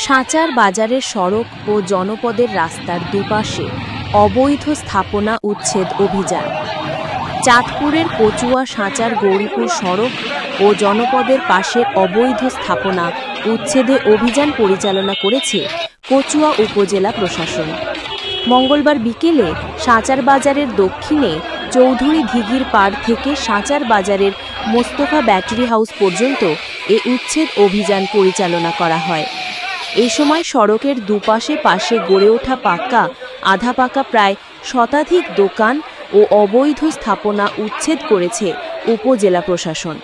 সাঁচার বাজারের সড়ক ও জনপদের রাস্তার দুপাশে অবৈধ স্থাপনা উচ্ছেদ অভিযান। চাঁদপুরের কচুয়া সাঁচার গৌরীপুর সড়ক ও জনপদের পাশের অবৈধ স্থাপনা উচ্ছেদে অভিযান পরিচালনা করেছে কচুয়া উপজেলা প্রশাসন। মঙ্গলবার বিকেলে সাঁচার বাজারের দক্ষিণে চৌধুরী দিঘির পাড় থেকে সাঁচার বাজারের মোস্তফা ব্যাটারি হাউস পর্যন্ত এ উচ্ছেদ অভিযান পরিচালনা করা হয়। এই সময় সড়কের দুপাশে পাশে গড়ে ওঠা পাকা আধা পাকা প্রায় শতাধিক দোকান ও অবৈধ স্থাপনা উচ্ছেদ করেছে উপজেলা প্রশাসন।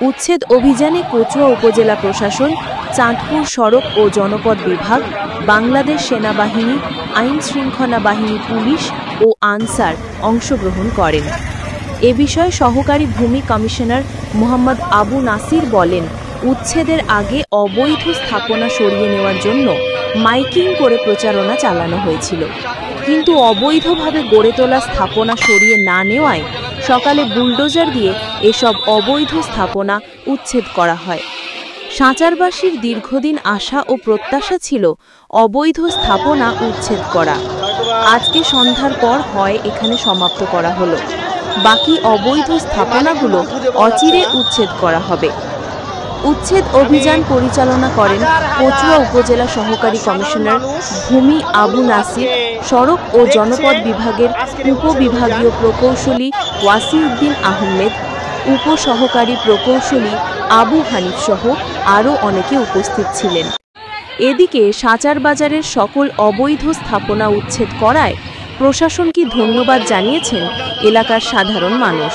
উচ্ছেদ অভিযানে কচুয়া উপজেলা প্রশাসন, চাঁদপুর সড়ক ও জনপদ বিভাগ, বাংলাদেশ সেনাবাহিনী, আইন শৃঙ্খলা বাহিনী, পুলিশ ও আনসার অংশগ্রহণ করেন। এ বিষয়ে সহকারী ভূমি কমিশনার মোহাম্মদ আবু নাসির বলেন, উচ্ছেদের আগে অবৈধ স্থাপনা সরিয়ে নেওয়ার জন্য মাইকিং করে প্রচারণা চালানো হয়েছিল, কিন্তু অবৈধভাবে গড়ে তোলা স্থাপনা সরিয়ে না নেওয়ায় সকালে বুলডোজার দিয়ে এসব অবৈধ স্থাপনা উচ্ছেদ করা হয়। সাঁচারবাসীর দীর্ঘদিন আশা ও প্রত্যাশা ছিল অবৈধ স্থাপনা উচ্ছেদ করা। আজকে সন্ধ্যার পর হয় এখানে সমাপ্ত করা হলো। বাকি অবৈধ স্থাপনাগুলো অচিরে উচ্ছেদ করা হবে। উচ্ছেদ অভিযান পরিচালনা করেন কচুয়া উপজেলা সহকারী কমিশনার ভূমি আবু নাসির, সড়ক ও জনপদ বিভাগের উপবিভাগীয় প্রকৌশলী ওয়াসিউদ্দিন আহমেদ, উপসহকারী প্রকৌশলী আবু হানিফ সহ আরও অনেকে উপস্থিত ছিলেন। এদিকে সাঁচার বাজারের সকল অবৈধ স্থাপনা উচ্ছেদ করায় প্রশাসনকে ধন্যবাদ জানিয়েছেন এলাকার সাধারণ মানুষ।